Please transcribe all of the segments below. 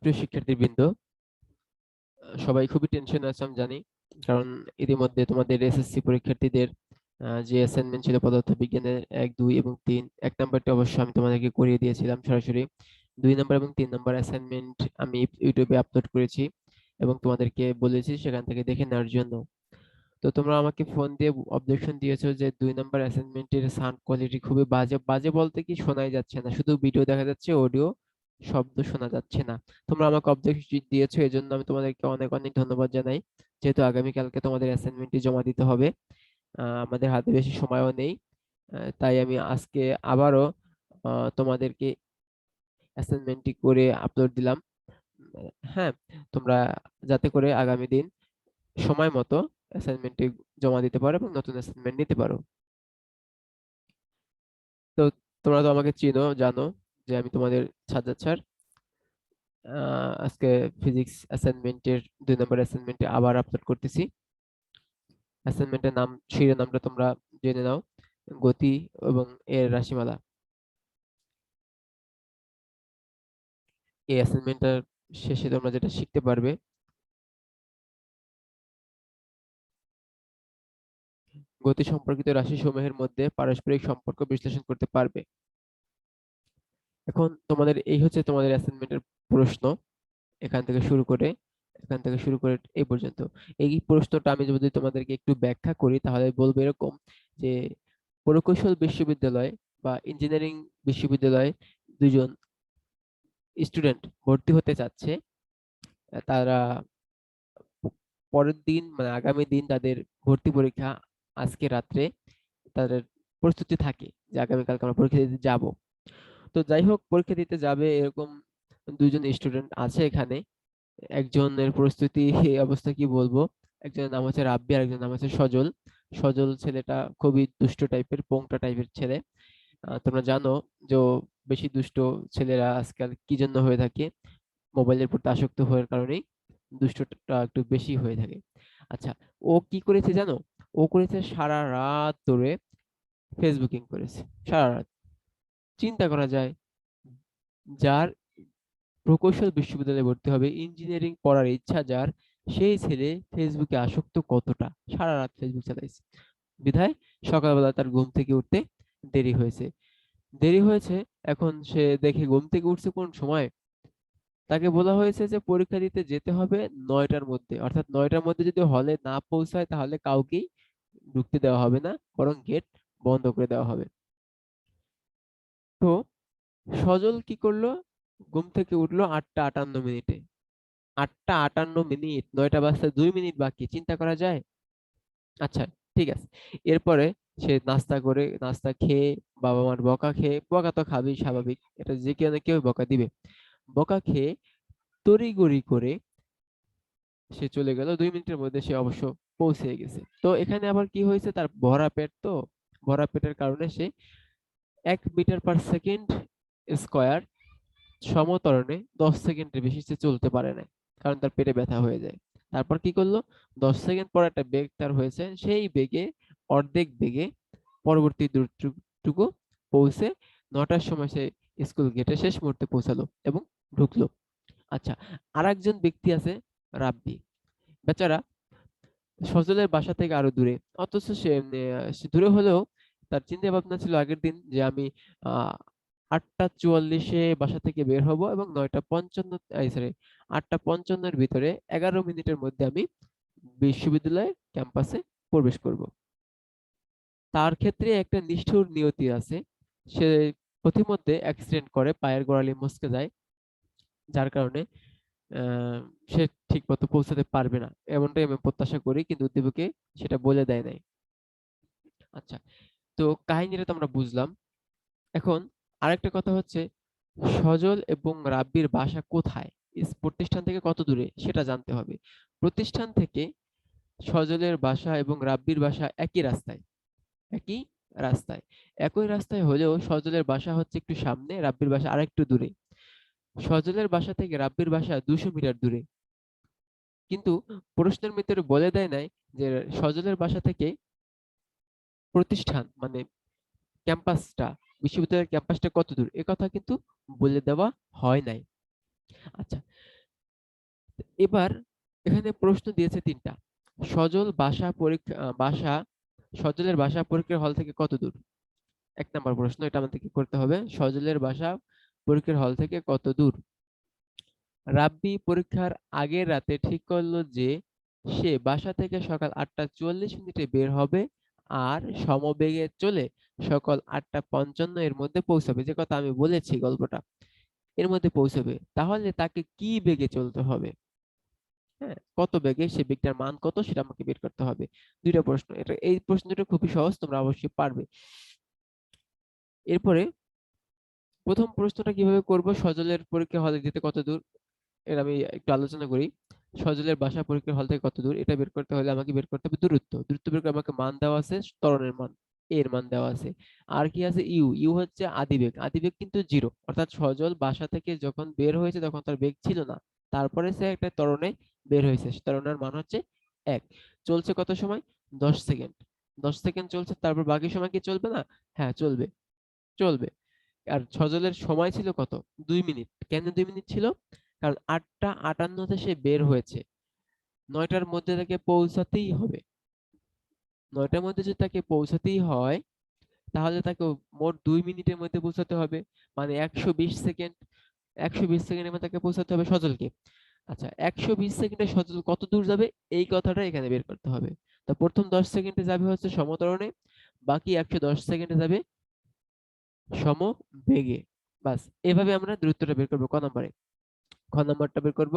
প্রিয় শিক্ষার্থীবৃন্দ, সবাই খুবই টেনশনে আছে আমি জানি। কারণ ইতিমধ্যে তোমাদের এসএসসি পরীক্ষার্থীদের যে অ্যাসাইনমেন্ট ছিল পদার্থবিজ্ঞানের 1, 2 এবং 3, 1 নাম্বারটা অবশ্য আমি তোমাদেরকে করিয়ে দিয়েছিলাম সরাসরি। 2 নাম্বার এবং 3 নাম্বার অ্যাসাইনমেন্ট আমি ইউটিউবে আপলোড করেছি এবং তোমাদেরকে বলেছি সেখান থেকে দেখে নেওয়ার জন্য। তো তোমরা আমাকে ফোন দিয়ে অবজেকশন দিয়েছো যে 2 নাম্বার অ্যাসাইনমেন্টের সাউন্ড কোয়ালিটি খুবই বাজে। বাজে বলতে কি, শোনাই যাচ্ছে না, শুধু ভিডিও দেখা যাচ্ছে, অডিও শব্দ শোনা যাচ্ছে না। তোমরা আমাকে অবজেকশন দিয়েছো, এজন্য আমি তোমাদেরকে অনেক অনেক ধন্যবাদ জানাই। যেহেতু আগামীকালকে তোমাদের অ্যাসাইনমেন্টটি জমা দিতে হবে, আমাদের হাতে বেশি সময়ও নেই। তাই আমি আজকে আবারও তোমাদেরকে অ্যাসাইনমেন্টটি করে আপলোড দিলাম। হ্যাঁ, তোমরা যাতে করে আগামী দিন সময় মতো অ্যাসাইনমেন্টটি জমা দিতে পারো এবং নতুন অ্যাসাইনমেন্ট নিতে পারো। তো তোমরা তো আমাকে চিনো, জানো যে আমি তোমাদের সাজ্জাদ স্যার। আজকে ফিজিক্স অ্যাসাইনমেন্টের 2 নম্বর অ্যাসাইনমেন্টে আবার আপলোড করতেছি। অ্যাসাইনমেন্টের নাম, শিরোনামটা তোমরা জেনে নাও, গতি এবং এর রাশিমালা। এই অ্যাসাইনমেন্টটার শেষে তোমরা যেটা শিখতে পারবে, গতি সম্পর্কিত রাশিসমূহের মধ্যে পারস্পরিক সম্পর্ক বিশ্লেষণ করতে পারবে। এখন তোমাদের এই হচ্ছে তোমাদের অ্যাসাইনমেন্টের প্রশ্ন। এখান থেকে শুরু করে এখান থেকে শুরু করে এই পর্যন্ত। এই প্রশ্নটা আমি যদি তোমাদেরকে একটু ব্যাখ্যা করি তাহলে বলবো এরকম যে, প্রকৌশল বিশ্ববিদ্যালয় বা ইঞ্জিনিয়ারিং বিশ্ববিদ্যালয়ে দুজন স্টুডেন্ট ভর্তি হতে চাচ্ছে। তারা পরের দিন মানে আগামী দিন তাদের ভর্তি পরীক্ষা। আজকে রাত্রে তাদের প্রস্তুতি থাকে যে আগামীকালকে আমরা পরীক্ষা দিতে যাব। তো যাই হোক, পরীক্ষা দিতে যাবে এরকম দুজন স্টুডেন্ট আছে এখানে। একজনের প্রস্তুতি এই অবস্থা কি বলবো। একজনের নাম হচ্ছে রাব্বি আর একজনের নাম হচ্ছে সজল। সজল ছেলেটা খুবই দুষ্ট টাইপের, পোংটা টাইপের ছেলে। তোমরা জানো যে বেশি দুষ্ট ছেলেরা আজকাল কি জন্য হয়ে থাকে, মোবাইলের প্রতি আসক্ত হওয়ার কারণেই দুষ্টটা একটু বেশি হয়ে থাকে। আচ্ছা, ও কি করেছে জানো? ও করেছে সারা রাত ধরে ফেসবুকিং করেছে, সারা রাত। চিন্তা করা যায়, যার প্রকৌশল বিশ্ববিদ্যালয়ে ভর্তি হবে, ইঞ্জিনিয়ারিং পড়ার ইচ্ছা যার, সেই ছেলে ফেসবুকে আসক্ত কতটা, সারা রাত ফেসবুক চালাইছে। বিধায় সকালবেলা তার ঘুম থেকে উঠতে দেরি হয়েছে। দেরি হয়েছে, এখন সে দেখে ঘুম থেকে উঠছে কোন সময়, তাকে বলা হয়েছে যে পরীক্ষা দিতে যেতে হবে 9টার মধ্যে, অর্থাৎ 9টার মধ্যে যদি হলে না পৌঁছায় তাহলে কাউকেই ঢুকতে দেওয়া হবে না, বরং গেট বন্ধ করে দেওয়া হবে। তো সজল কি করলো, ঘুম থেকে উঠলো 8টা 58 মিনিটে। 8টা 58 মিনিট, 9টা বাজতে 2 মিনিট বাকি, চিন্তা করা যায়? আচ্ছা, ঠিক আছে। এরপরে সে নাস্তা করে, নাস্তা খেয়ে, বাবা মার বকা খেয়ে, বকা তো খাবেই স্বাভাবিক, এটা যে কেউ না কেউ বকা দিবে। বকা খেয়ে তড়িঘড়ি করে সে চলে গেল। 2 মিনিটের মধ্যে সে অবশ্য পৌঁছে গেছে। তো এখানে আবার কি হয়েছে, তার ভরা পেট, তো ভরা পেটের কারণে সে 1 মিটার পার সেকেন্ড স্কোয়ার সমত্বরণে 10 সেকেন্ডের বেশি সে চলতে পারে না, কারণ তার পেটে ব্যথা হয়ে যায়। তারপর কি করলো, 10 সেকেন্ড পর একটা বেগ তার হয়েছে, সেই বেগে, অর্ধেক বেগে পরবর্তী দূরটুকু পৌঁছে 9টার সময় সে স্কুল গেটে শেষ মুহূর্তে পৌঁছালো এবং ঢুকলো। আচ্ছা, আর একজন ব্যক্তি আছে, রাব্বি। বেচারা সজলের বাসা থেকে আরো দূরে, অথচ সে দূরে হলেও তার চিন্তা ভাবনা ছিল আগের দিন যে আমি 8টা 44-এ বাসা থেকে বের হব এবং 9টা 55, সরি, 8টা 55-এর ভিতরে 11 মিনিটের মধ্যে আমি বিশ্ববিদ্যালয়ের ক্যাম্পাসে প্রবেশ করব। তার ক্ষেত্রে একটা নিষ্ঠুর নিয়তি আছে। সে পথিমধ্যে অ্যাক্সিডেন্ট করে, পায়ের গোড়ালি মচকে যায়, যার কারণে আহ, সে ঠিক মতো পৌঁছাতে পারবে না, এমনটাই আমি প্রত্যাশা করি, কিন্তু উদ্দীপকে সেটা বলে দেয় নাই। আচ্ছা, তো কাহিনীটা তো আমরা বুঝলাম। এখন আরেকটা কথা হচ্ছে, সজল এবং রাব্বির বাসা কোথায়, প্রতিষ্ঠান থেকে কত দূরে সেটা জানতে হবে। প্রতিষ্ঠান থেকে সজলের বাসা এবং রাব্বির বাসা একই রাস্তায়, একই রাস্তায়। একই রাস্তায় হলেও সজলের বাসা হচ্ছে একটু সামনে, রাব্বির বাসা আরেকটু দূরে। সজলের বাসা থেকে রাব্বির বাসা 200 মিটার দূরে। কিন্তু প্রশ্নের ভিতরে বলে দেয় নাই যে সজলের বাসা থেকে প্রতিষ্ঠান মানে ক্যাম্পাসটা, বিশ্ববিদ্যালয়ের ক্যাম্পাসটা কত দূর, এ কথা কিন্তু বলে দেওয়া হয় নাই। আচ্ছা, এবার এখানে প্রশ্ন দিয়েছে ৩টা। সজল সজলের বাসা পরীক্ষার হল থেকে কত দূর? ১ নাম্বার প্রশ্ন, এটা আমাদেরকে করতে হবে। সজলের বাসা পরীক্ষার হল থেকে কত দূর? রাব্বি পরীক্ষার আগের রাতে ঠিক করলো যে সে বাসা থেকে সকাল ৮টা ৪৪ মিনিটে বের হবে আর সমবেগে চলে সকাল ৮টা ৫৫ এর মধ্যে পৌঁছাবে। যে কথা আমি বলেছি গল্পটা, এর মধ্যে পৌঁছাবে। তাহলে তাকে কি বেগে চলতে হবে? হ্যাঁ, কত বেগে, সে বেগটার মান কত সেটা আমাকে বের করতে হবে। ২টা প্রশ্ন। এই প্রশ্ন দুটো খুবই সহজ, তোমরা অবশ্যই পারবে। এরপরে প্রথম প্রশ্নটা কিভাবে করব? সজলের পরীক্ষা হলে যেতে কত দূর? এর আমি একটু আলোচনা করি। সজলের বাসা পরীক্ষার হল থেকে কত দূর? এটা বের করতে হলে আমাকে বের করতে হবে দূরত্ব। দূরত্ব বের করে আমাকে মান দেওয়া আছে, ত্বরণের মান, a এর মান দেওয়া আছে। আর কি আছে? ইউ হচ্ছে আদিবেগ। আদিবেগ কিন্তু 0, অর্থাৎ সজল বাসা থেকে যখন বের হয়েছে তখন তার বেগ ছিল না। তারপরে সে একটা ত্বরণে বের হয়েছে। ত্বরণের মান হচ্ছে 1। চলছে কত সময়? 10 সেকেন্ড। 10 সেকেন্ড চলছে, তারপর বাকি সময় কি চলবে না? হ্যাঁ, চলবে, চলবে। আর সজলের সময় ছিল কত? ২ মিনিট। কেন ২ মিনিট ছিল? কারণ ৮টা ৫৮ সে বের হয়েছে। ৯টার মধ্যে তাকে পৌঁছাতেই হবে। ৯টার মধ্যে যদি তাকে পৌঁছাতেই হয়, তাহলে তাকে মোট ২ মিনিটের মধ্যে পৌঁছাতে হবে। মানে ১২০ সেকেন্ড। ১২০ সেকেন্ডের মধ্যে তাকে পৌঁছাতে হবে সজলকে। আচ্ছা, ১২০ সেকেন্ডে সজল কত দূর যাবে? এই কথাটা এখানে বের করতে হবে। তো প্রথম ১০ সেকেন্ডে যাবে হচ্ছে সমত্বরণে, বাকি ১১০ সেকেন্ডে যাবে সমবেগে। বাস, এভাবে আমরা দূরত্বটা বের করব ক নাম্বারে। খ নাম্বারটা বের করব।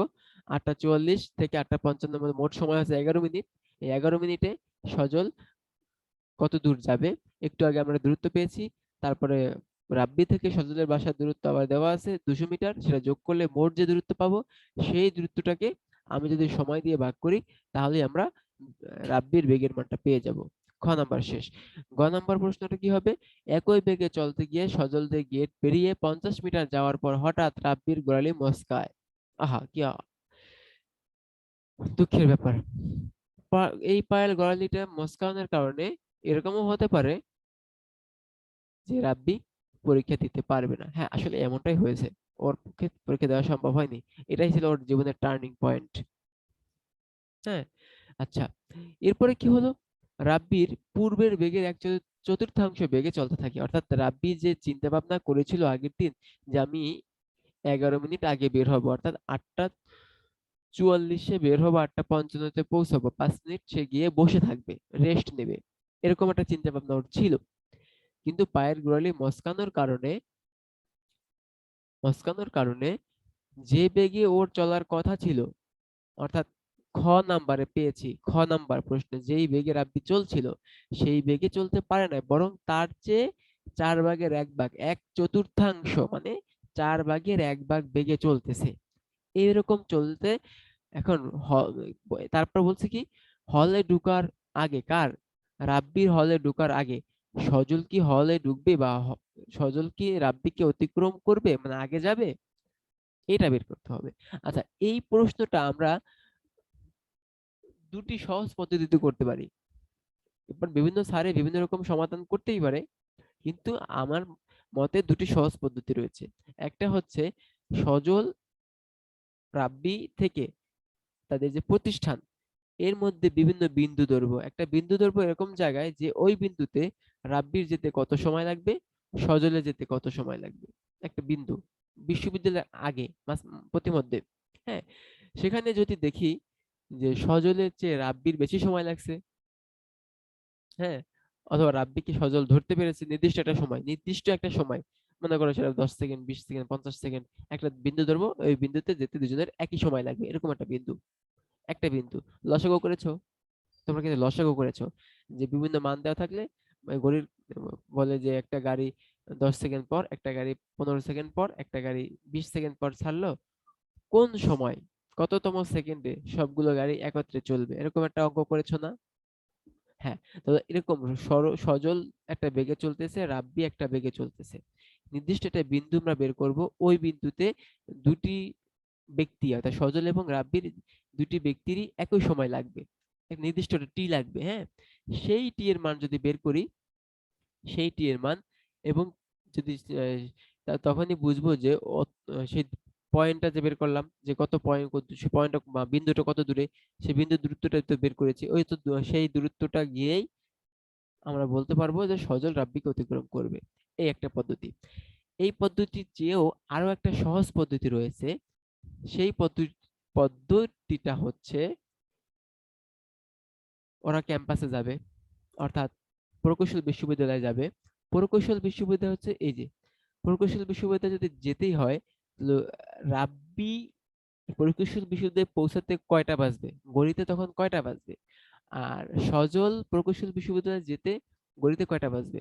৮টা ৪৪ থেকে ৮টা ৫৫ এর মধ্যে মোট সময় আছে ১১ মিনিট। এই ১১ মিনিটে সজল কত দূর যাবে? একটু আগে আমরা দূরত্ব পেয়েছি। তারপরে রাব্বি থেকে সজলের বাসার দূরত্ব আবার দেওয়া আছে ২০০ মিটার। সেটা যোগ করলে মোট যে দূরত্ব পাবো, সেই দূরত্বটাকে আমি যদি সময় দিয়ে ভাগ করি, তাহলেই আমরা রাব্বির বেগের মানটা পেয়ে যাব। খ নাম্বার শেষ। গ নাম্বার প্রশ্নটা কি হবে? একই বেগে চলতে গিয়ে সজলদের গেট পেরিয়ে ৫০ মিটার যাওয়ার পর হঠাৎ রাব্বির গোড়ালি মচকায়। আহা! কি দুঃখের ব্যাপার। এই পায়ের গোড়ালিটা মচকানোর কারণে এরকমও হতে পারে যে রাব্বি পরীক্ষা দিতে পারবে না। হ্যাঁ, আসলে এমনটাই হয়েছে। ওর পক্ষে পরীক্ষা দেওয়া সম্ভব হয়নি। এটাই ছিল ওর জীবনের টার্নিং পয়েন্ট। হ্যাঁ? আচ্ছা। এরপরে কি হলো? রাব্বির পূর্বের বেগের ১/৪ বেগে চলতে থাকে। অর্থাৎ রাব্বি যে চিন্তা ভাবনা করেছিল আগের দিন যে আমি ১১ মিনিট আগে বের হব। অর্থাৎ ৮টা ৪৪ এ বের হবো, ৮টা ৫৫ তে পৌঁছাবো। ৫ মিনিট সে গিয়ে বসে থাকবে, রেস্ট নেবে। এরকম একটা চিন্তা ভাবনা ওর ছিল। কিন্তু পায়ের গোড়ালি মচকানোর কারণে যে বেগে ওর চলার কথা ছিল, অর্থাৎ খ নাম্বারে পেয়েছি, খ নাম্বার প্রশ্নে যেই বেগে রাব্বি চলছিল সেই বেগে চলতে পারে নাই, বরং তার চেয়ে 4/1 ভাগ, 1/4 মানে 4/1 ভাগ বেগে চলতেছে। এরকম চলতে এখন তারপর বলছে কি, হলে ঢুকার আগে কার? রাব্বির হলে ঢুকার আগে সজল কি হলে ঢুকবে, বা সজল কি রাব্বিকে অতিক্রম করবে, মানে আগে যাবে? এটা বের করতে হবে। আচ্ছা, এই প্রশ্নটা আমরা দুটি সহজ পদ্ধতিতে করতে পারি। এবার বিভিন্ন স্যারে বিভিন্ন রকম সমাধান করতেই পারে, কিন্তু আমার মতে দুটি সহজ পদ্ধতি রয়েছে। একটা হচ্ছে সজল রাব্বি থেকে তাদের যে প্রতিষ্ঠান, এর মধ্যে বিভিন্ন বিন্দু ধরবো। একটা বিন্দু ধরবো এরকম জায়গায় যে ওই বিন্দুতে রাব্বির যেতে কত সময় লাগবে, সজলে যেতে কত সময় লাগবে। একটা বিন্দু বিশ্ববিদ্যালয়ের আগে প্রতিমধ্যে। হ্যাঁ, সেখানে যদি দেখি যে সজলের চেয়ে রাব্বির বেশি সময় লাগছে, হ্যাঁ, অথবা রাব্বি কি সজল ধরতে পেরেছে নির্দিষ্ট একটা সময়, মনে করো সেটা ১০ সেকেন্ড, ২০ সেকেন্ড, ৫০ সেকেন্ড, একটা বিন্দু ধরবো, ওই বিন্দুতে যেতে দুজনের একই সময় লাগবে, এরকম একটা বিন্দু লসাগু করেছো, তোমরা কিন্তু লসাগু করেছো যে বিভিন্ন মান দেওয়া থাকলে ঘড়ির বলে যে একটা গাড়ি ১০ সেকেন্ড পর, একটা গাড়ি ১৫ সেকেন্ড পর, একটা গাড়ি ২০ সেকেন্ড পর ছাড়লো, কোন সময় কততম সেকেন্ডে সবগুলো গাড়ি একত্রে চলবে, এরকম একটা অঙ্ক করেছো না? হ্যাঁ, তো এরকম সজল একটা বেগে চলতেছে, রাব্বি একটা বেগে চলতেছে। নির্দিষ্ট একটা বিন্দু আমরা বের করব, ওই বিন্দুতে দুটি ব্যক্তি অর্থাৎ সজল এবং রাব্বির দুটি ব্যক্তিরই একই সময় লাগবে, এক নির্দিষ্ট একটা টি লাগবে। হ্যাঁ, সেই টি এর মান যদি বের করি, সেই টি এর মান, এবং যদি তখনই বুঝবো যে সেই পয়েন্টটা যে বের করলাম যে কত পয়েন্ট, সে পয়েন্টটা বা বিন্দুটা কত দূরে, সেই বিন্দু দূরত্বটা তো বের করেছি, ওই তো সেই দূরত্বটা গিয়েই আমরা বলতে পারবো যে সজল রাব্বিকে অতিক্রম করবে। এই একটা পদ্ধতি। এই পদ্ধতির চেয়েও আরো একটা সহজ পদ্ধতি রয়েছে। সেই পদ্ধতিটা হচ্ছে ওরা ক্যাম্পাসে যাবে, অর্থাৎ প্রকৌশল বিশ্ববিদ্যালয়ে যাবে। প্রকৌশল বিশ্ববিদ্যালয় হচ্ছে এই যে, প্রকৌশল বিশ্ববিদ্যালয়ে যদি যেতেই হয়, রাব্বি প্রকৌশল বিশ্ববিদ্যালয়ে পৌঁছাতে কয়টা বাজবে, গড়িতে তখন কয়টা বাজবে, আর সজল প্রকৌশল বিশ্ববিদ্যালয়ে যেতে গড়িতে কয়টা বাজবে।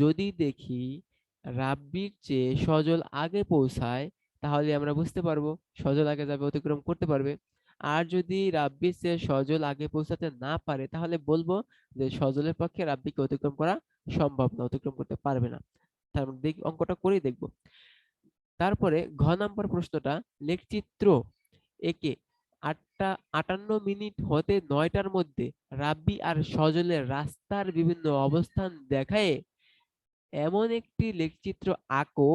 যদি দেখি রাব্বির চেয়ে সজল আগে পৌঁছায়, তাহলে আমরা বুঝতে পারবো সজল আগে যাবে, অতিক্রম করতে পারবে। আর যদি রাব্বির চেয়ে সজল আগে পৌঁছাতে না পারে, তাহলে বলবো যে সজলের পক্ষে রাব্বিকে অতিক্রম করা সম্ভব না, অতিক্রম করতে পারবে না। তার মানে অঙ্কটা করেই দেখবো। তারপরে ঘ নাম্বার প্রশ্নটা, লেখচিত্র একে 8টা 58 মিনিট হতে 9টার মধ্যে রাব্বি আর সজলের রাস্তার বিভিন্ন অবস্থান দেখায় এমন একটি লেখচিত্র আঁকো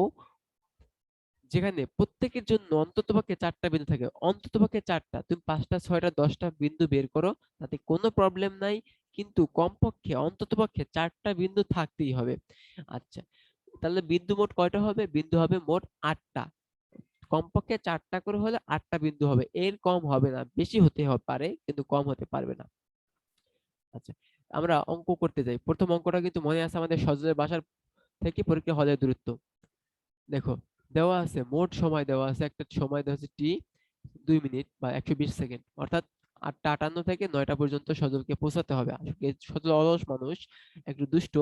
যেখানে প্রত্যেকের জন্য অন্ততপক্ষে 4টা বিন্দু থাকে। অন্ততপক্ষে 4টা, তুমি 5টা 6টা 10টা বিন্দু বের করো, তাতে কোনো প্রবলেম নাই, কিন্তু কমপক্ষে অন্ততপক্ষে 4টা বিন্দু থাকতেই হবে। আচ্ছা, তাহলে বিন্দু মোট কয়টা হবে? বিন্দু হবে মোট 8টা। কমপক্ষে 4টা করে হলে 8টা বিন্দু হবে, এর কম হবে না, বেশি হতে পারে কিন্তু কম হতে পারবে না। আচ্ছা, আমরা অঙ্ক করতে যাই। প্রথম অঙ্কটা কিন্তু মনে আছে আমাদের, সজলের বাসার থেকে পরীক্ষা হলের দূরত্ব। দেখো, দেওয়া আছে মোট সময়, দেওয়া আছে একটা সময় দেওয়া আছে টি 2 মিনিট বা 120 সেকেন্ড, অর্থাৎ 8টা 58 থেকে 9টা পর্যন্ত সজলকে পৌঁছাতে হবে। আসলে সজল অলস মানুষ, একটু দুষ্ট,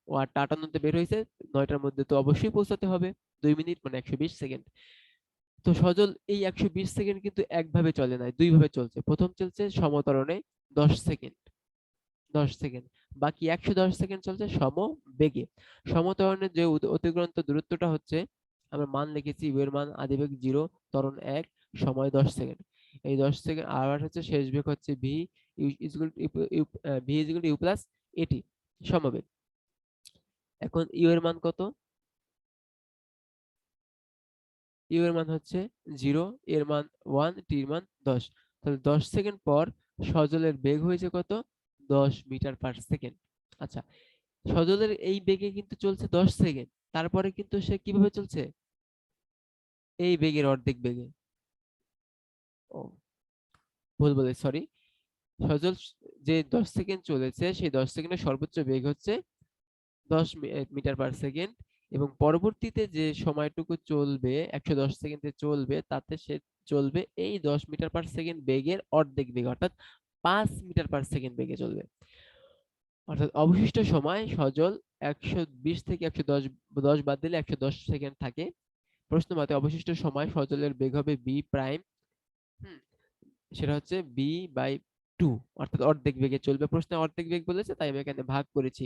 ও 8টা 58-তে বের হয়েছে, 9টার মধ্যে তো অবশ্যই পৌঁছাতে হবে। 2 মিনিট মানে 120 সেকেন্ড। তো সজল এই 120 সেকেন্ড কিন্তু একভাবে চলে নাই, দুই ভাবে চলছে। প্রথম চলছে সমত্বরণে 10 সেকেন্ড, 10 সেকেন্ড, বাকি 110 সেকেন্ড চলছে সম বেগে। সমত্বরণের যে অতিক্রান্ত দূরত্বটা হচ্ছে, আমরা মান লিখেছি, ইউ এর মান আদিবেগ 0, ত্বরণ 1, সময় 10 সেকেন্ড। এই 10 সেকেন্ড, আর হচ্ছে শেষ বেগ হচ্ছে V, V is equal to U plus at, সমবেগ। এখন ইউ এর মান কত? ইউ এর মান হচ্ছে 0, এর মান 1, টি এর মান 10। তাহলে 10 সেকেন্ড পর সজলের বেগ হয়েছে কত? 10 মিটার পার সেকেন্ড। আচ্ছা, সজলের এই বেগে কিন্তু চলছে 10 সেকেন্ড, তারপরে কিন্তু সে কিভাবে চলছে? এই বেগের অর্ধেক বেগে। ও, ভুল বলে, সরি। সজল যে 10 সেকেন্ড চলেছে, সেই 10 সেকেন্ডের সর্বোচ্চ বেগ হচ্ছে 10 মিটার পার সেকেন্ড, এবং পরবর্তীতে যে সময়টুকু চলবে, 110 সেকেন্ডে চলবে, তাতে সে চলবে এই 10 মিটার পার সেকেন্ড বেগের অর্ধেক বেগ, অর্থাৎ 5 মিটার পার সেকেন্ড বেগে চলবে। অর্থাৎ অবশিষ্ট সময় সজল 120 থেকে 110, 10 বাদ দিলে 110 সেকেন্ড থাকে। প্রশ্ন মতে অবশিষ্ট সময় সজলের বেগ হবে বি প্রাইম, সেটা হচ্ছে বি বাই 2, অর্থাৎ অর্ধেক বেগে চলবে। প্রশ্নে অর্ধেক বেগ বলেছে, তাই আমি এখানে ভাগ করেছি।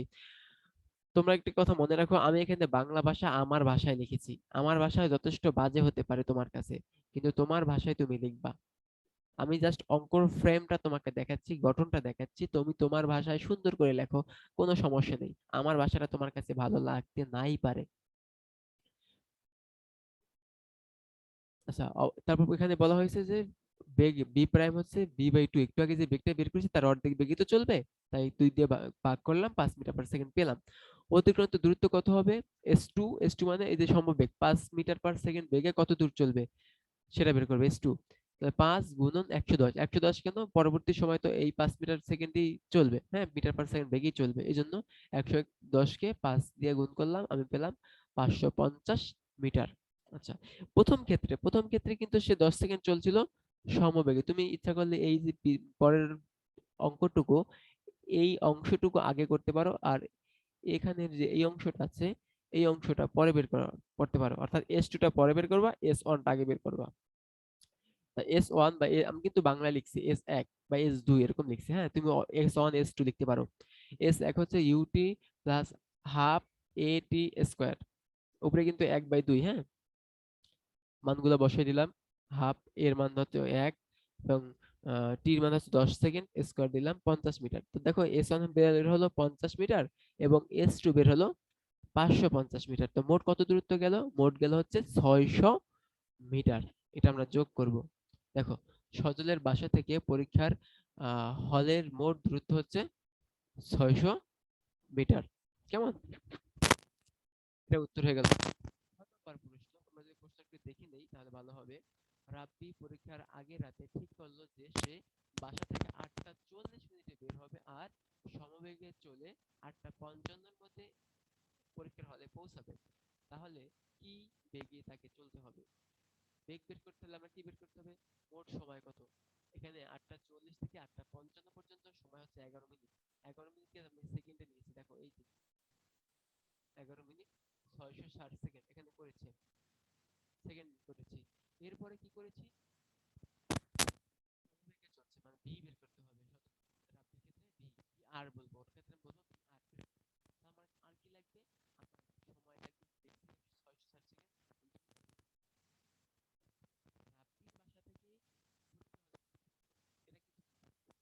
তোমরা একটি কথা মনে রাখো, আমি এখানে বাংলা ভাষা আমার ভাষায় লিখেছি। আমার ভাষায় যথেষ্ট বাজে হতে পারে তোমার কাছে, কিন্তু তোমার ভাষায় তুমি লিখবা। আমি জাস্ট অঙ্কর ফ্রেমটা তোমাকে দেখাচ্ছি, গঠনটা দেখাচ্ছি, তুমি তোমার ভাষায় সুন্দর করে লেখো, কোনো সমস্যা নেই। আমার ভাষাটা তোমার কাছে ভালো লাগতে নাই পারে। আচ্ছা, তারপর এখানে বলা হয়েছে যে বেগ বি প্রাইম হচ্ছে বি বাই 2, একটু আগে যে বেগটা বের করেছি তার অর্ধেক বেগই তো চলবে, তাই 2 দিয়ে ভাগ করলাম, 5 মিটার পার সেকেন্ড পেলাম। অতিক্রান্ত দূরত্ব কত হবে? S2, S2 মানে এই যে সমবেগ, 5 মিটার পার সেকেন্ড বেগে কত দূর চলবে সেটা বের করবে, S2। তাহলে 5 গুণন 110, 110 কেন? পরবর্তী সময় তো এই 5 মিটার সেকেন্ডই চলবে, হ্যাঁ, মিটার পার সেকেন্ড বেগেই চলবে, এই জন্য 110কে 5 দিয়ে গুণ করলাম, আমি পেলাম 550 মিটার। আচ্ছা, প্রথম ক্ষেত্রে কিন্তু সে 10 সেকেন্ড চলছিল সমবেগে। তুমি ইচ্ছা করলে এই যে পরের অঙ্কটুকু, এই অংশটুকু আগে করতে পারো, আর এখানের যে এই অংশটা আছে, এই অংশটা পরে বের করতে পারো, অর্থাৎ S2টা পরে বের করবা, S1টা আগে বের করবা। S1 বা আমি কিন্তু বাংলা লিখছি S1 বা S2 এরকম লিখছি, হ্যাঁ, তুমি S1 S2 লিখতে পারো। S1 হচ্ছে ইউটি প্লাস হাফ এটি স্কোয়ার, উপরে কিন্তু 1/2, হ্যাঁ, মানগুলো বসাই দিলাম। হাফ এর মান হচ্ছে 1, এবং টির মান হচ্ছে 10 সেকেন্ড, স্কোয়ার দিলাম 50 মিটার। তো দেখো S1 বের হলো 50 মিটার, এবং S2 বের হলো 550 মিটার। তো মোট কত দূরত্ব গেল? মোট গেল হচ্ছে 600 মিটার। এটা আমরা যোগ করব। দেখো, সজলের বাসা থেকে পরীক্ষার হলের মোট দূরত্ব হচ্ছে 600 মিটার। কেমন? এটা উত্তর হয়ে গেল। 6 নম্বর প্রশ্ন, তোমরা যদি প্রশ্ন একটু দেখে নেই তাহলে ভালো হবে। রাব্বি পরীক্ষার আগের রাতে ঠিক করলো যে সে বাসা থেকে 8টা 40 মিনিটে বের হবে আর সমবেগে চলে 8টা 55-এর মধ্যে পরীক্ষার হলে পৌঁছাবে। তাহলে কি বেগে তাকে চলতে হবে? বেগ বের করতে হলে আমরা কি বের করতে হবে? মোট সময় কত? এখানে 8টা 40 থেকে 8টা 55 পর্যন্ত সময় হচ্ছে 11 মিনিট। 11 মিনিটকে আমি সেকেন্ডে নিয়েছি, দেখো এই যে 11 মিনিট 660 সেকেন্ড এখানে করেছে, সেকেন্ড করেছি। এরপরে কি করেছি? সমবেগে চলছে মানে ভি বের করতে হবে। রাব্বির ক্ষেত্রে ভি, আর বলবো, ওর ক্ষেত্রে বলবো ভি আর। আমার আর কি লাগবে? আমার সময় লাগবে, দেখছি 660 সেকেন্ড। রাব্বির বাসা থেকে এটা কিন্তু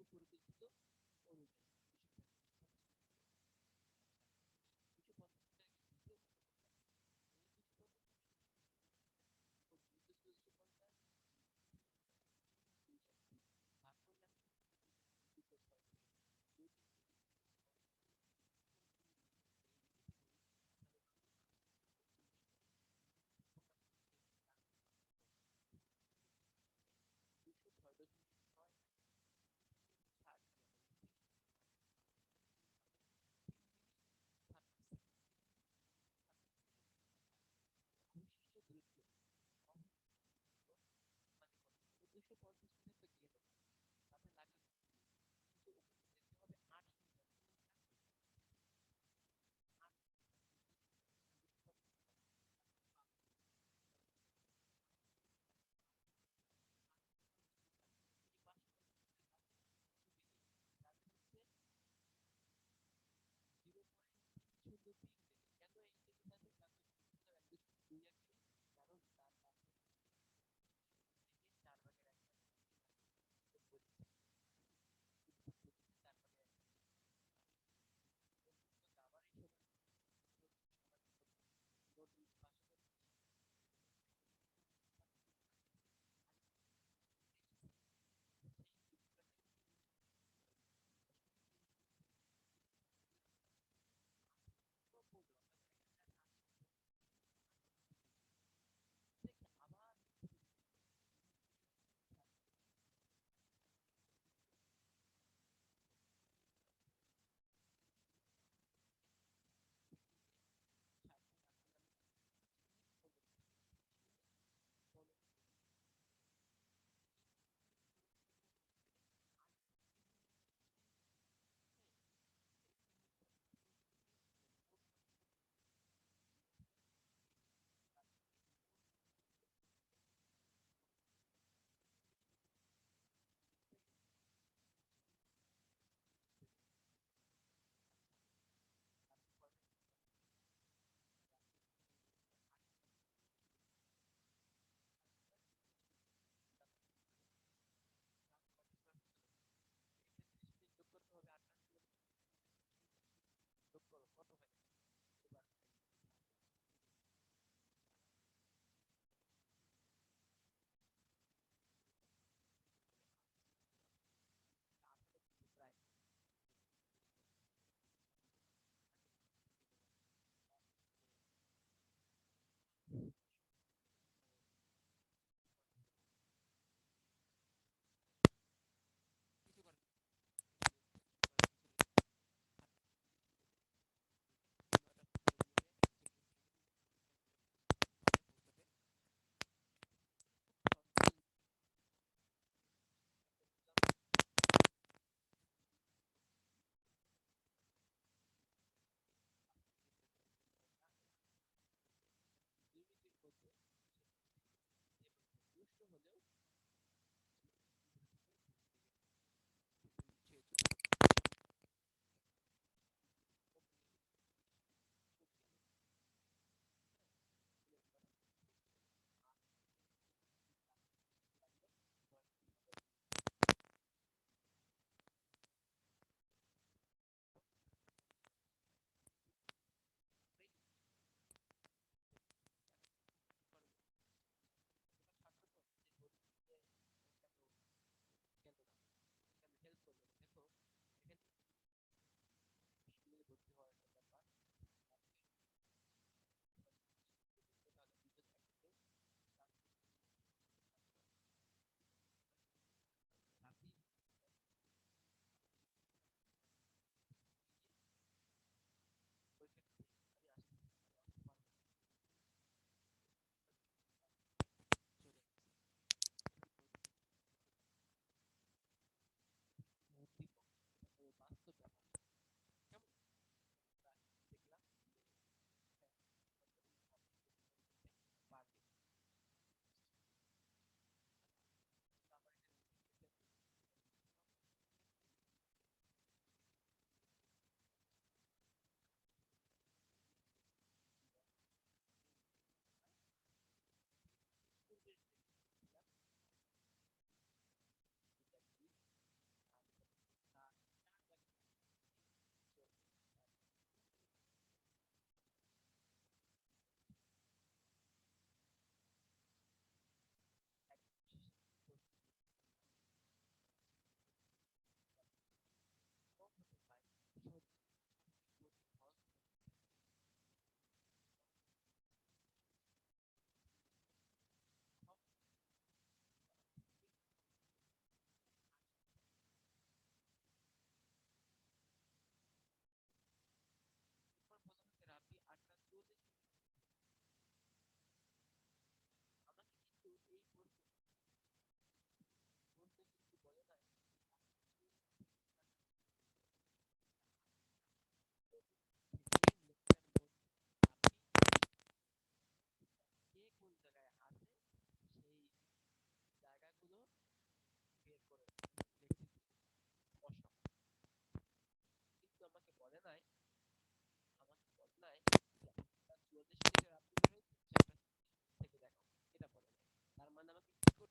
পরিকল্পিত অনুযায়ী 250 ভাগ করলে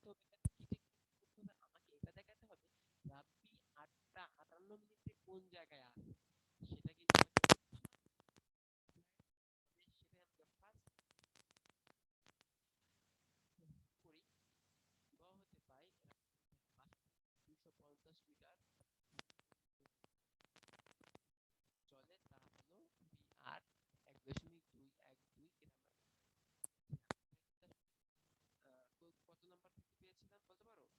হবে আমাকে এটা দেখাতে হবে রাব্বি 8:58 কোন জায়গায় আছে, সেটা কিন্তু সেটা আমরা ফার্স্ট করি। গ হতে পাই 250 মিটার চলে, তা হলো আর 1.212 কত নাম্বার থেকে পেয়েছিলাম বলতে পারো?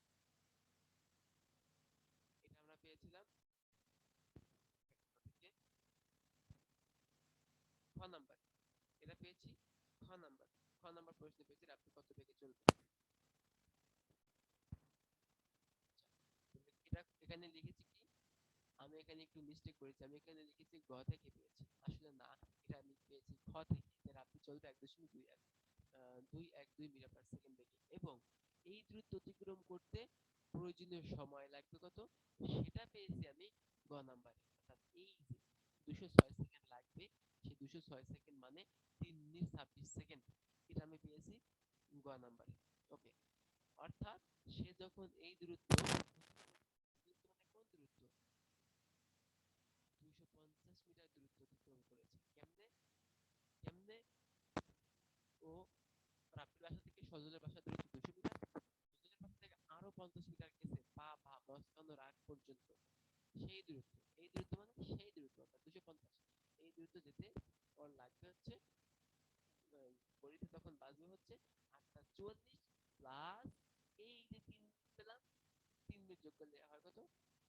এটা আমরা পেয়েছিলাম থেকে খ নাম্বার, এটা পেয়েছি খ নাম্বার প্রশ্ন পেয়েছি আপনি কত বেগে চলবে। এটা এখানে লিখেছি কি, আমি এখানে একটু মিস্টেক করেছি, আমি এখানে লিখেছি গ থেকে পেয়েছি, আসলে না, এটা আমি পেয়েছি খ থেকে, যে আপনি চলবে 1.212 মিটার পার সেকেন্ড বেগে, এবং এই দ্রুত অতিক্রম করতে প্রয়োজনীয় সময় লাগবে কত, সেটা পেয়েছি আমি গ নাম্বারে, অর্থাৎ এই যে 206 সেকেন্ড লাগবে, সেই 206 সেকেন্ড মানে 3 মিনিট 26 সেকেন্ড, এটা আমি পেয়েছি গ নাম্বারে। ওকে, অর্থাৎ সে যখন এই দূরত্ব মানে কোন দূরত্ব 250 মিটার দূরত্ব অতিক্রম করেছে, কেমনে ও রাব্বির বাসা থেকে সজলের বাসা দূরত্ব 200 মিটার, সজলের বাসা থেকে আরো 50 মিটার গেছে পা মস্কানোর আগ পর্যন্ত, সেই দূরত্ব, এই দূরত্ব মানে সেই দূরত্ব অর্থাৎ 250, এই দূরত্ব যেতে ওর লাগবে হচ্ছে ঘড়িতে তখন বাজবে হচ্ছে 8:40 প্লাস এই যে 3 পেলাম, 3 মিনিট যোগ করলে হয় কত,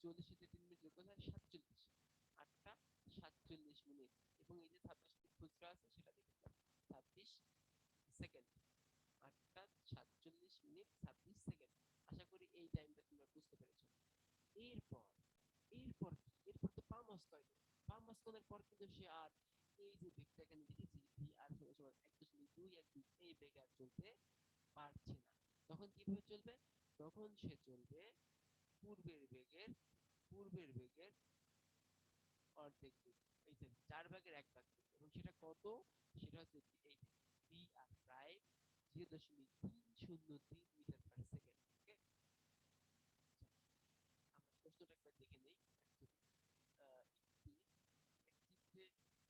40 সাথে 3 মিনিট যোগ করলে 47, 8:47 মিনিট, এবং এই যে 26 মিনিট খুচরা আছে সেটা দেখে 26 সেকেন্ড, 8:47 মিনিট 26 সেকেন্ড। আশা করি এই টাইমটা তোমরা বুঝতে পেরেছো। এরপর এরপর এরপর তো পা মস্কানো, পা মস্কানোর পর কিন্তু সে আর এই যে বেগটা এখানে লিখেছি ভি আর সমান 1.212 এই বেগে আর চলতে পারছে না। তখন কিভাবে চলবে? তখন সে চলবে পূর্বের বেগের অর্ধেক বেগ, এই যে 4 ভাগের 1 ভাগ বেগ, এবং সেটা কত, সেটা হচ্ছে এই ভি আর প্রাইম 0.303 মিটার পার সেকেন্ড। ওকে, আমরা প্রশ্নটা একবার দেখে নেই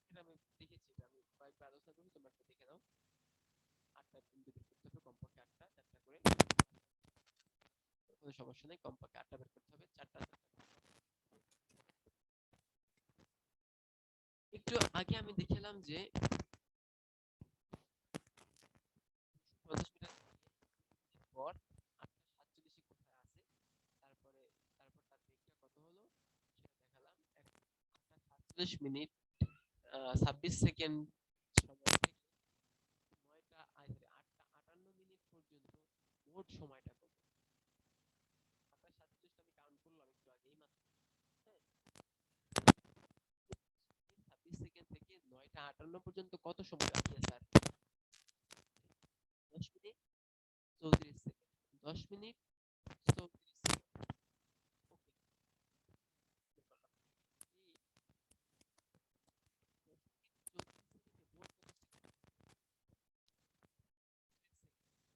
এটা আমি দেখেছি, এটা আমি কয়েকবার আলোচনা করেছি, তোমরা একটু দেখে নাও। 8টা বিন্দু বের করতে হবে, কমপক্ষে 8টা, 4টা করে, কোনো সমস্যা নেই, কমপক্ষে 8টা বের করতে হবে, 4টা। একটু আগে আমি দেখলাম যে 50 মিটার পর 8:47 কোথায় আছে, তারপরে তারপর তার বেগটা কত হলো সেটা দেখালাম। 8:47 মিনিট 26 সেকেন্ড সময় থেকে 8:58 পর্যন্ত মোট সময়টা কত? 8:47 আমি কাউন্ট করলাম একটু আগেই মাত্র, হ্যাঁ, 26 সেকেন্ড থেকে 9:58 পর্যন্ত কত সময় বাকি আছে আর? 10 মিনিট 34 সেকেন্ড, 10 মিনিট 34 সেকেন্ড। ওকে, বের করলাম। এই 10 মিনিট 34 সেকেন্ডে মোট কত সেকেন্ড? 3 সেকেন্ড।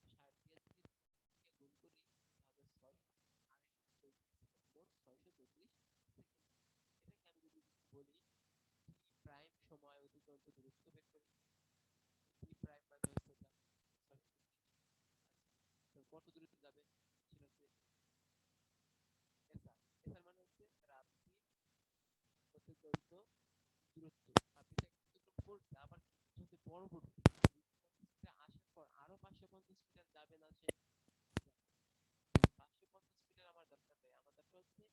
3.5 দিয়ে যদি গুণ করি তাহলে 634 সেকেন্ড, মোট 634 সেকেন্ড। এটাকে আমি যদি বলি প্রাইম সময় অতিক্রান্ত দূরত্ব বের করি, ভি প্রাইম মানে হচ্ছে যা 634, তো কত দূরত্ব যাবে সেটা হচ্ছে এসআর, এসআর মানে হচ্ছে রাব্বি অতিক্রান্ত দূরত্ব, রাব্বিটা অতিক্রম করছে, আবার যদি পরবর্তী 250 মিটার আসার পর আরো 550 মিটার যাবে না সে, 550 মিটার আমার দরকার নেই, আমার দরকার হচ্ছে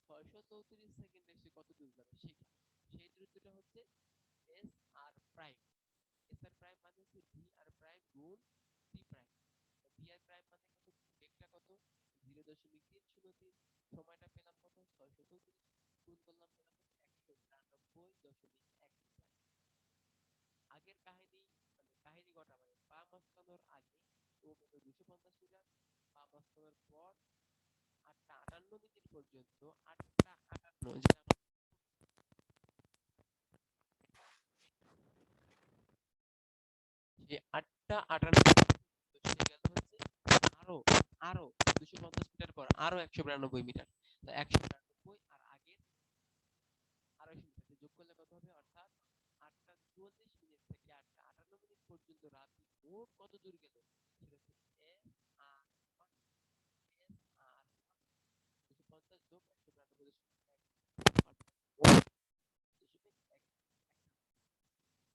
634 সেকেন্ডে সে কত দূর যাবে সেটা, সেই দূরত্বটা হচ্ছে এস আর প্রাইম। এস আর প্রাইম মানে হচ্ছে ভি আর প্রাইম গুণ টি প্রাইম, ভি আর প্রাইম মানে কত, বেগটা কত 0.303, সময়টা পেলাম কত 634, গুণ করলাম পেলাম 199.1 মিটার। আগের কাহিনী মানে কাহিনী ঘটা মানে পা মস্কানোর আগে ও পেল 250 মিটার, পা মস্কানোর পর 8:58 পর্যন্ত, 8:58 যেটা যে 8:58 সে গেল হচ্ছে আরো আরো আরো 192 মিটার। তো 192 আর আগের 250 মিটার যোগ করলে কত হবে? অর্থাৎ 8টা 44 মিনিট থেকে 8টা 58 মিনিট পর্যন্ত রাব্বি মোট কত দূর গেল? সেটা হচ্ছে এস আর 250 যোগ 192 অর্থাৎ মোট 2.1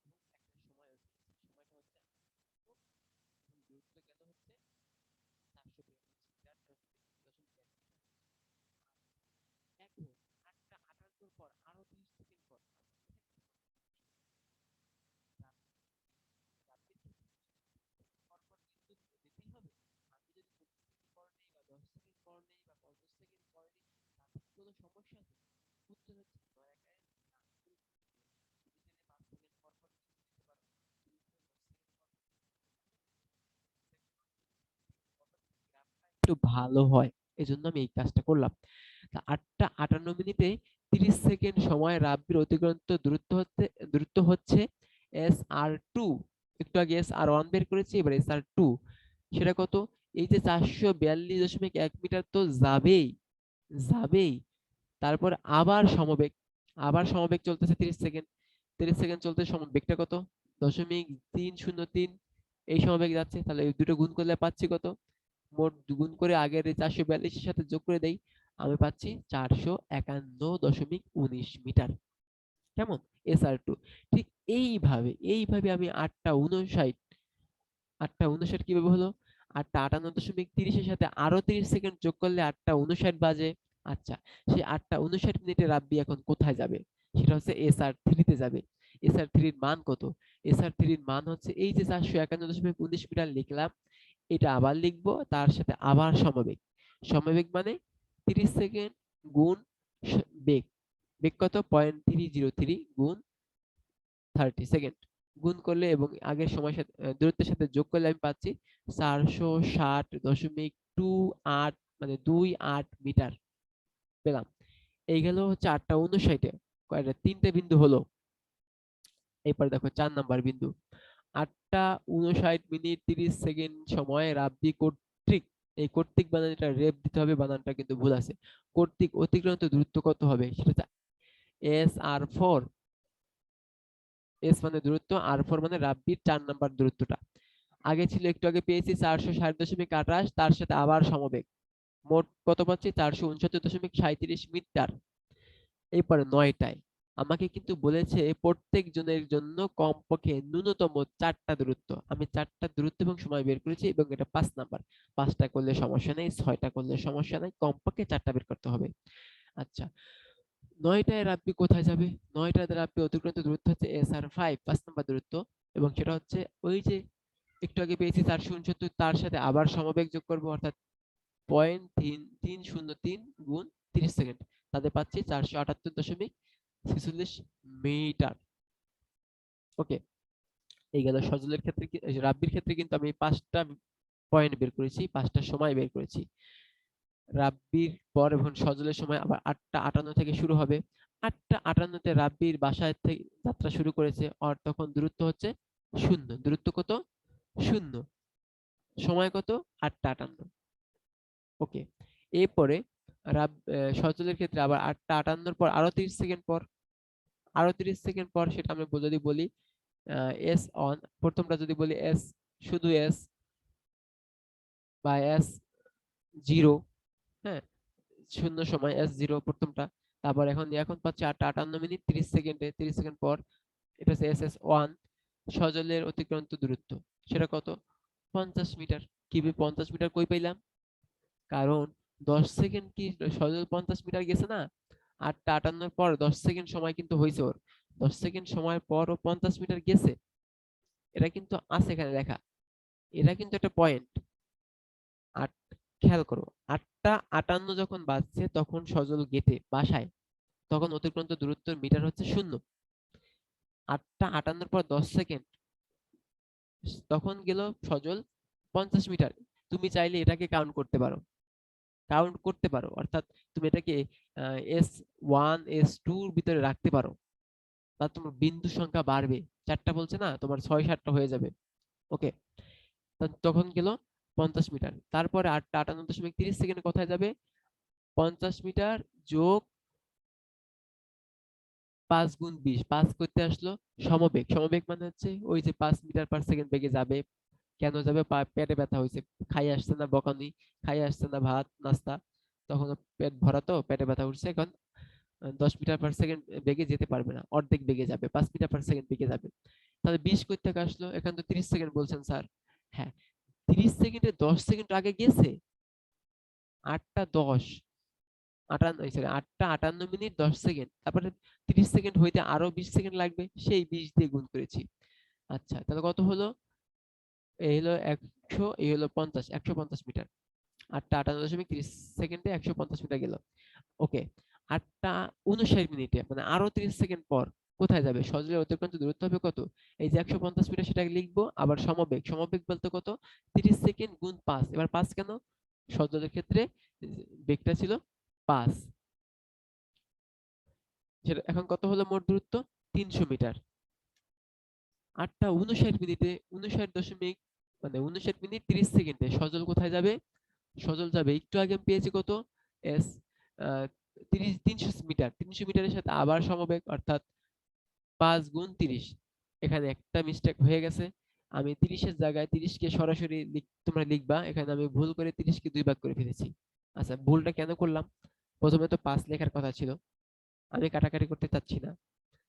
এবং একটা সময় হচ্ছে, সময়টা হচ্ছে দূরত্ব গেল হচ্ছে 482 মিটার 0.1। এখন 8টা 58 পর আরো 30 সেকেন্ড পর রাব্বির পরপর কিন্তু যেতেই হবে। আমি যদি 25 সেকেন্ড পর নেই বা 10 সেকেন্ড পর নেই বা 50 সেকেন্ড পর নেই, তাতে কি কোনো সমস্যা আছে? উত্তর হচ্ছে নয় একায় না। তুমি চাইলে 5 সেকেন্ড পর পর কিন্তু দিতে পারো, তুমি চাইলে 10 সেকেন্ড পর গ্রাফটা একটু ভালো হয়, এজন্য আমি এই কাজটা করলাম। তা 8টা 58 মিনিটে 30 সেকেন্ড সময় রাব্বির অতিক্রান্ত দূরত্ব হচ্ছে SR2। একটু আগে SR1 বের করেছি, এবার SR2 সেটা কত? এই যে 442.1 মিটার তো যাবেই যাবেই, তারপর আবার সমবেগ চলতেছে 30 সেকেন্ড। 30 সেকেন্ড চলতে সমবেগটা কত? 0.303। এই সমবেগ যাচ্ছে, তাহলে এই দুটো গুণ করলে পাচ্ছি কত? মোট গুণ করে আগের এই 442 এর সাথে যোগ করে দেই, আমি পাচ্ছি 451.19 মিটার। কেমন? SR2। ঠিক এইভাবে আমি 8টা 59 কিভাবে হলো? 8টা 58.30 এর সাথে আরো 30 সেকেন্ড যোগ করলে 8টা 59 বাজে। আচ্ছা, সেই 8টা 59 মিনিটে রাব্বি এখন কোথায় যাবে? সেটা হচ্ছে SR3 তে যাবে। SR3 এর মান কত? SR3 এর মান হচ্ছে এই যে 451.19 মিটার লিখলাম, এটা আবার লিখবো, তার সাথে আবার সমবেগ। সমবেগ মানে 30 সেকেন্ড গুণ বেগ। বেগ কত? 0.303 গুণ 30 সেকেন্ড গুণ করলে এবং আগের সময়ের সাথে দূরত্বের সাথে যোগ করলে আমি পাচ্ছি 460.28 মানে 28 মিটার পেলাম। এই গেল হচ্ছে 8টা 59-এ কয়টা? 3টে বিন্দু হলো। এরপর দেখো 4 নাম্বার বিন্দু। 8টা 59 মিনিট 30 সেকেন্ড সময়ে রাব্বি কর্তৃক, এই কর্তৃক বানানটা রেপ দিতে হবে, বানানটা কিন্তু ভুল আছে। কর্তৃক অতিক্রান্ত দূরত্ব কত হবে? সেটা হচ্ছে SR4। এস মানে দূরত্ব, R4 মানে রাব্বির 4 নাম্বার দূরত্বটা। আগে ছিল, একটু আগে পেয়েছি 460.28, তার সাথে আবার সমবেগ। মোট কত পাচ্ছি? 469.37 মিটার। এরপরে 9টায় আমাকে কিন্তু বলেছে প্রত্যেক জনের জন্য কমপক্ষে ন্যূনতম 4টা দূরত্ব। আমি 4টা দূরত্ব এবং সময় বের করেছি এবং এটা 5 নাম্বার। 5টা করলে সমস্যা নেই, 6টা করলে সমস্যা নাই, কমপক্ষে 4টা বের করতে হবে। আচ্ছা, 9টায় রাব্বি কোথায় যাবে? 9টায় রাব্বি অতিক্রান্ত দূরত্ব হচ্ছে SR5, 5 নাম্বার দূরত্ব, এবং সেটা হচ্ছে ওই যে একটু আগে পেয়েছি 469, তার সাথে আবার সমবেগ যোগ করব, অর্থাৎ 0.3303 গুণ 30 সেকেন্ড, তাতে পাচ্ছি 478.46 মিটার। ওকে, এই গেল সজলের ক্ষেত্রে। রাব্বির ক্ষেত্রে কিন্তু আমি 5টা পয়েন্ট বের করেছি, 5টা সময় বের করেছি। রাব্বির পর এবং সজলের সময় আবার 8টা 58 থেকে শুরু হবে। 8টা 58-তে রাব্বির বাসায় থেকে যাত্রা শুরু করেছে, আর তখন দূরত্ব হচ্ছে 0। দূরত্ব কত? 0। সময় কত? 8টা 58। ওকে, এরপরে সজলের ক্ষেত্রে আবার 8টা 58-র পর আরো 30 সেকেন্ড পর সেটা আমি যদি বলি এস অন, প্রথমটা যদি বলি এস, শুধু এস বা এস জিরো, হ্যাঁ, শূন্য সময় S0 প্রথমটা। তারপর এখন পাচ্ছি 8টা 58 মিনিট 30 সেকেন্ডে, 30 সেকেন্ড পর এটা হচ্ছে SS1। সজলের অতিক্রান্ত দূরত্ব সেটা কত? 50 মিটার। কিভাবে 50 মিটার কই পাইলাম? কারণ 10 সেকেন্ড কি সজল 50 মিটার গেছে না? 8টা 58-র পর 10 সেকেন্ড সময় কিন্তু হয়েছে ওর। 10 সেকেন্ড সময় পর ও 50 মিটার গেছে, এটা কিন্তু আছে এখানে লেখা। এটা কিন্তু একটা পয়েন্ট। আট, খেয়াল করো, 8টা 58 যখন বাজছে তখন সজল গেটে বাসায়, তখন অতিক্রান্ত দূরত্ব মিটার হচ্ছে 0। 8টা 58-র পর 10 সেকেন্ড তখন গেল সজল 50 মিটার। তুমি চাইলে এটাকে কাউন্ট করতে পারো, অর্থাৎ তুমি এটাকে S1 S2 এর ভিতরে রাখতে পারো, তা তোমার বিন্দু সংখ্যা বাড়বে। 4টা বলছে না, তোমার 6-7টা হয়ে যাবে। ওকে, তখন গেল 50 মিটার। তারপরে 8টা 58.30 সেকেন্ডে কোথায় যাবে? 50 মিটার যোগ 5 গুণ 20, 5 করতে আসলো সমবেগ। সমবেগ মানে হচ্ছে ওই যে 5 মিটার পার সেকেন্ড বেগে যাবে। কেন যাবে? পেটে ব্যথা হয়েছে, খাই আসছে না বকানি, খাই আসছে না ভাত নাস্তা, তখন পেট ভরা তো পেটে ব্যথা উঠছে। এখন 10 মিটার পার সেকেন্ড বেগে যেতে পারবে না, অর্ধেক বেগে যাবে, 5 মিটার পার সেকেন্ড বেগে যাবে। তাহলে 20 কই থেকে আসলো? এখানে তো 30 সেকেন্ড বলছেন স্যার। হ্যাঁ, 30 সেকেন্ডে 10 সেকেন্ড আগে গেছে। 8টা 10, 8টা 58 মিনিট 10 সেকেন্ড, তারপরে 30 সেকেন্ড হইতে আরো 20 সেকেন্ড লাগবে, সেই 20 দিয়ে গুণ করেছি। আচ্ছা, তাহলে কত হলো? এই হলো 100, এই হলো 50, 150 মিটার। 8টা 58.30 সেকেন্ডে 150 মিটার গেল। ওকে, 8টা 59 মিনিটে মানে আরো 30 সেকেন্ড পর কোথায় যাবে? সজলের অতিক্রান্ত দূরত্ব হবে কত? এই যে 150 মিটার সেটাকে লিখবো, আবার সমবেগ, সমবেগ বলতে কত? 30 সেকেন্ড গুণ 5। এবার 5 কেন? সজলের ক্ষেত্রে বেগটা ছিল 5। সেটা এখন কত হলো মোট দূরত্ব? 300 মিটার। 8টা 59 মিনিটে 59 দশমিক মানে 59 মিনিট 30 সেকেন্ডে সজল কোথায় যাবে? সজল যাবে, একটু আগে আমি পেয়েছি কত? S 300 metre. 300 মিটারের সাথে আবার সমবেগ, অর্থাৎ 5 গুণ 30। এখানে একটা মিস্টেক হয়ে গেছে। আমি 30 এর জায়গায় 30 কে সরাসরি তোমরা লিখবা, এখানে আমি ভুল করে 30 কে দুই ভাগ করে ফেলেছি। আচ্ছা, ভুলটা কেন করলাম? প্রথমে তো 5 লেখার কথা ছিল, আমি কাটাকাটি করতে চাচ্ছি না,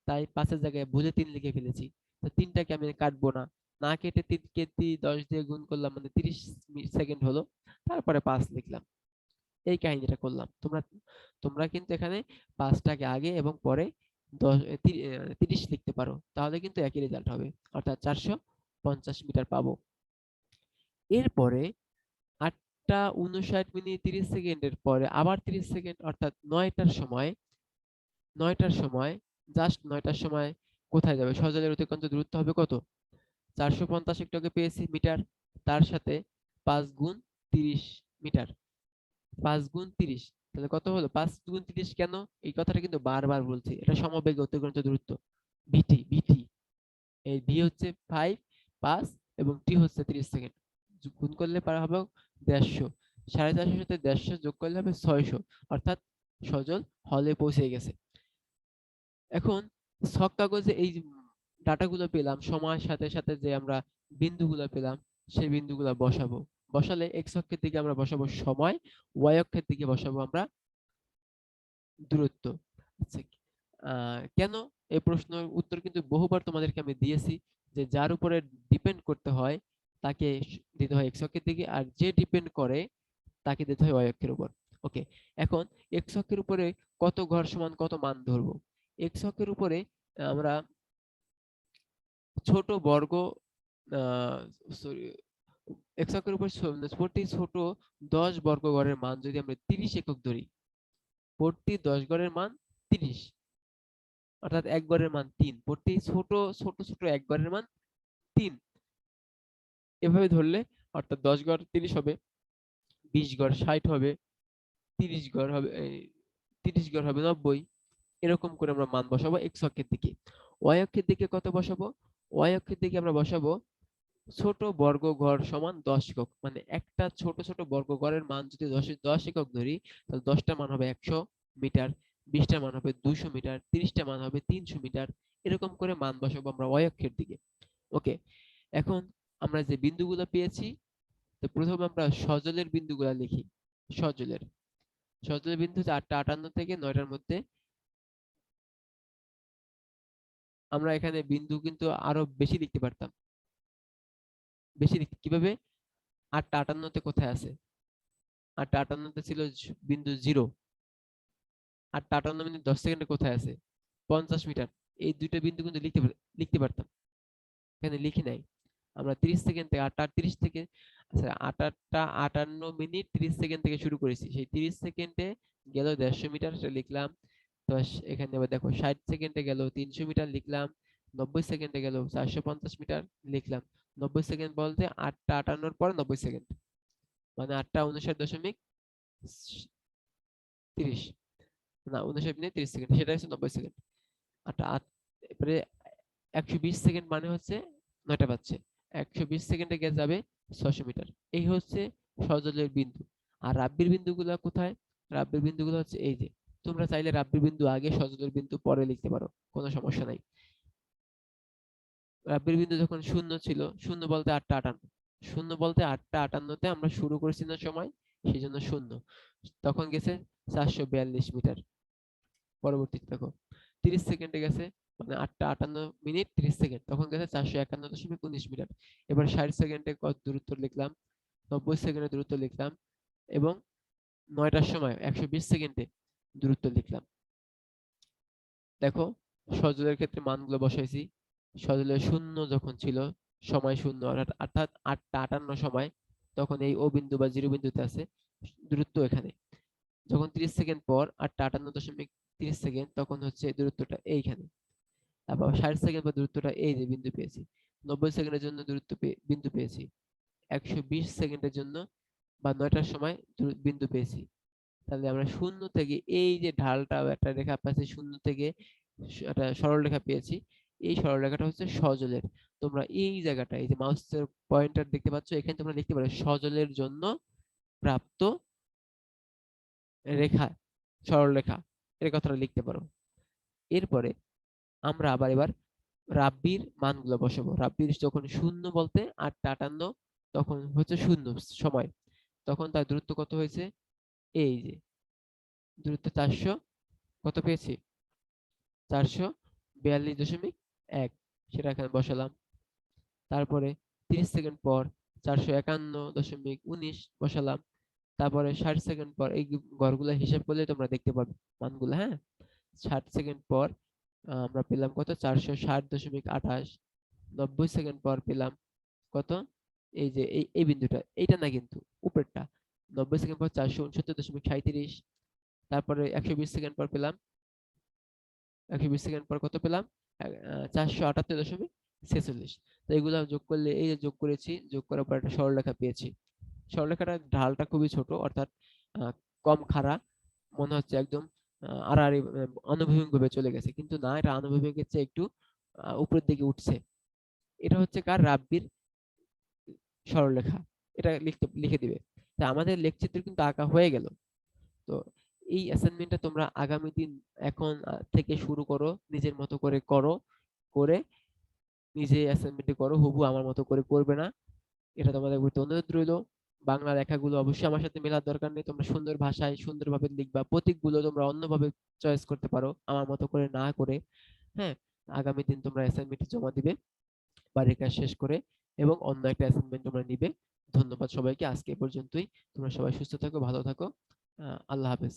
তাই 5 এর জায়গায় ভুলে 3 লিখে ফেলেছি। তো 3টাকে আমি কাটবো না, না কেটে 3 কে 10 দিয়ে গুণ করলাম, মানে 30 সেকেন্ড হলো, তারপরে 5 লিখলাম। এই কাহিনীটা করলাম। তোমরা তোমরা কিন্তু এখানে 5টাকে আগে এবং পরে 30 লিখতে পারো, তাহলে কিন্তু একই রেজাল্ট হবে, অর্থাৎ 450 মিটার পাবো। এরপরে 8টা 59 মিনিট 30 সেকেন্ডের পরে আবার 30 সেকেন্ড, অর্থাৎ 9টার সময়, জাস্ট 9টার সময় কোথায় যাবে? সজলের অতিক্রান্ত দূরত্ব হবে কত? 450 একটু আগে পেয়েছি মিটার, তার সাথে 5 গুণ 30 মিটার, 5 গুণ 30, তাহলে কত হলো? 5 গুণ 30 কেন? এই কথাটা কিন্তু বারবার বলছি, এটা সমবেগে অতিক্রান্ত দূরত্ব, ভিটি, ভিটি। এই ভি হচ্ছে 5, 5 এবং টি হচ্ছে 30 সেকেন্ড। গুণ করলে পারা হবে 150, 450 সাথে 150 যোগ করলে হবে 600, অর্থাৎ সজল হলে পৌঁছে গেছে। এখন ছক কাগজে এই ডাটাগুলো পেলাম, সময়ের সাথে সাথে যে আমরা বিন্দুগুলো পেলাম, সেই বিন্দুগুলো বসাবো। বসালে এক্স অক্ষের দিকে আমরা বসাবো সময়, ওয়াই অক্ষের দিকে বসাবো আমরা দূরত্ব। আচ্ছা, কেন? এই প্রশ্নের উত্তর কিন্তু বহুবার তোমাদেরকে আমি দিয়েছি, যে যার উপরে ডিপেন্ড করতে হয় তাকে দিতে হয় এক্স অক্ষের দিকে, আর যে ডিপেন্ড করে তাকে দিতে হয় ওয়াই অক্ষের উপর। ওকে, এখন এক্স অক্ষের উপরে কত ঘর সমান কত মান ধরবো? এক্স অক্ষের উপরে আমরা ছোট বর্গ, সরি, এক্স অক্ষের উপর প্রতি ছোট 10 বর্গ ঘরের মান যদি আমরা 30 একক ধরি, প্রতি 10 ঘরের মান 30, অর্থাৎ এক ঘরের মান 3, প্রতি ছোট ছোট ছোট এক ঘরের মান 3, এভাবে ধরলে অর্থাৎ 10 ঘর 30 হবে, 20 ঘর 60 হবে, 30 ঘর হবে 30 ঘর হবে 90, এরকম করে আমরা মান বসাবো এক্স অক্ষের দিকে। ওয়াই অক্ষের দিকে কত বসাবো? ওয়াই অক্ষের দিকে আমরা বসাবো ছোট বর্গ ঘর সমান 10 একক, মানে একটা ছোট ছোট বর্গ ঘরের মান যদি 10 একক ধরি, তাহলে 10টা মান হবে 100 মিটার, 20টা মান হবে 200 মিটার, 30টা মান হবে 300 মিটার, এরকম করে মান বসাবো আমরা ওয়াই অক্ষের দিকে। ওকে, এখন আমরা যে বিন্দুগুলো পেয়েছি, তো প্রথমে আমরা সজলের বিন্দুগুলো লিখি। সজলের সজলের বিন্দু হচ্ছে 8টা 58 থেকে 9টার মধ্যে। আমরা এখানে বিন্দু কিন্তু আরো বেশি লিখতে পারতাম, বেশি লিখতে কিভাবে? 8টা 58 তে কোথায় আছে? 8টা 58 ছিল বিন্দু 0। 8টা 58 মিনিট 10 সেকেন্ডে কোথায় আছে? 50 মিটার। এই দুইটা বিন্দু কিন্তু লিখতে পারতাম, এখানে লিখি নাই। আমরা 30 সেকেন্ড থেকে 8টা 30 থেকে, আচ্ছা, 8টা 58 মিনিট 30 সেকেন্ড থেকে শুরু করেছি, সেই 30 সেকেন্ডে গেল 150 মিটার, সেটা লিখলাম। তো এখানে আবার দেখো 60 সেকেন্ডে গেল 300 মিটার লিখলাম, 90 সেকেন্ডে গেল 450 মিটার লিখলাম। 90 সেকেন্ড বলতে 8টা 58 পরে 90 সেকেন্ড, মানে 8টা 59.30, না 59 মিনিট 30 সেকেন্ড, সেটা হচ্ছে 90 সেকেন্ড। আচ্ছা, এরপরে 120 সেকেন্ড মানে হচ্ছে 9টা বাজছে, 120 সেকেন্ডে যাবে 600 মিটার। এই হচ্ছে সজলের বিন্দু। আর রাব্বির বিন্দুগুলো কোথায়? রাব্বির বিন্দুগুলো হচ্ছে এই যে, তোমরা চাইলে রাব্বির বিন্দু আগে সজলের বিন্দু পরে লিখতে পারো, কোনো সমস্যা নাই। রাব্বির বিন্দু যখন শূন্য ছিল, শূন্য বলতে 8টা 58, শূন্য বলতে 8টা 58-তে আমরা শুরু করছি না সময়, সেই জন্য শূন্য। তখন গেছে 442 মিটার। পরবর্তীতে দেখো 30 সেকেন্ডে গেছে, মানে 8টা 58 মিনিট 30 সেকেন্ড, তখন গেছে 451.19 মিটার। এবার 60 সেকেন্ডে কত দূরত্ব লিখলাম, 90 সেকেন্ডে দূরত্ব লিখলাম, এবং 9টার সময় 120 সেকেন্ডে দূরত্ব লিখলাম। দেখো সজলের ক্ষেত্রে মানগুলো বসাইছি। সজলের শূন্য যখন ছিল, সময় শূন্য, অর্থাৎ 8টা 58 সময়, তখন এই ও বিন্দু বা জিরো বিন্দুতে আছে, দূরত্ব এখানে। যখন 30 সেকেন্ড পর 8টা 58.30 সেকেন্ড, তখন হচ্ছে দূরত্বটা এইখানে। তারপর 60 সেকেন্ড পর দূরত্বটা এই যে বিন্দু পেয়েছি। 90 সেকেন্ডের জন্য দূরত্ব বিন্দু পেয়েছি। 120 সেকেন্ডের জন্য বা 9টার সময় বিন্দু পেয়েছি। তাহলে আমরা শূন্য থেকে এই যে ঢালটা একটা রেখা পাচ্ছি, শূন্য থেকে একটা সরলরেখা পেয়েছি। এই সরলরেখাটা হচ্ছে সজলের। তোমরা এই জায়গাটা, এই যে মাউসের পয়েন্টার দেখতে পাচ্ছ, এখানে তোমরা লিখতে পারো সজলের জন্য প্রাপ্ত রেখা, সরলরেখা, এর কথাটা লিখতে পারো। এরপরে আমরা আবার এবার রাব্বির মানগুলো বসাবো। রাব্বির যখন শূন্য বলতে 8টা 58, তখন হচ্ছে শূন্য সময়, তখন তার দূরত্ব কত হয়েছে, এই যে দূরত্ব 400, কত পেয়েছি, 442.1, সেটা এখানে বসালাম। তারপরে 30 সেকেন্ড পর 451.19 বসালাম। তারপরে 60 সেকেন্ড পর এই ঘরগুলো হিসাব করলে তোমরা দেখতে পাবে মানগুলো, হ্যাঁ। 60 সেকেন্ড পর আমরা পেলাম কত, 460.28। 90 সেকেন্ড পর পেলাম কত, এই যে এই বিন্দুটা, এইটা না কিন্তু উপরেরটা। 90 সেকেন্ড পর 469.37। তারপরে 120 সেকেন্ড পর পেলাম, 120 সেকেন্ড পর কত পেলাম, 478.46। তো এগুলো যোগ করলে, এই যে যোগ করেছি, যোগ করার পর একটা সরলরেখা পেয়েছি। সরলরেখাটার ঢালটা খুবই ছোট, অর্থাৎ কম খাড়া, মনে হচ্ছে একদম আড়াআড়ি অনুভূমিক ভাবে চলে গেছে, কিন্তু না, এটা আনুভূমিকের চেয়ে একটু উপরের দিকে উঠছে। এটা হচ্ছে কার, রাব্বির সরলরেখা। এটা লিখে দিবে। তা আমাদের লেখচিত্র কিন্তু আঁকা হয়ে গেল। তো এই অ্যাসাইনমেন্টটা তোমরা আগামী দিন এখন থেকে শুরু করো, নিজের মতো করে করো, করে নিজে অ্যাসাইনমেন্টটি করো, হুবহু আমার মতো করে করবে না, এটা তোমাদের প্রতি অনুরোধ রইল। বাংলা লেখাগুলো অবশ্যই আমার সাথে মেলার দরকার নেই, তোমরা সুন্দর ভাষায় সুন্দরভাবে লিখবা। প্রতীকগুলো তোমরা অন্যভাবে চয়েস করতে পারো, আমার মতো করে না করে, হ্যাঁ। আগামী দিন তোমরা অ্যাসাইনমেন্টটি জমা দিবে বাড়ির কাজ শেষ করে, এবং অন্য একটা অ্যাসাইনমেন্ট তোমরা নিবে। ধন্যবাদ সবাইকে, আজকে এ পর্যন্তই। তোমরা সবাই সুস্থ থাকো, ভালো থাকো। আল্লাহ হাফেজ।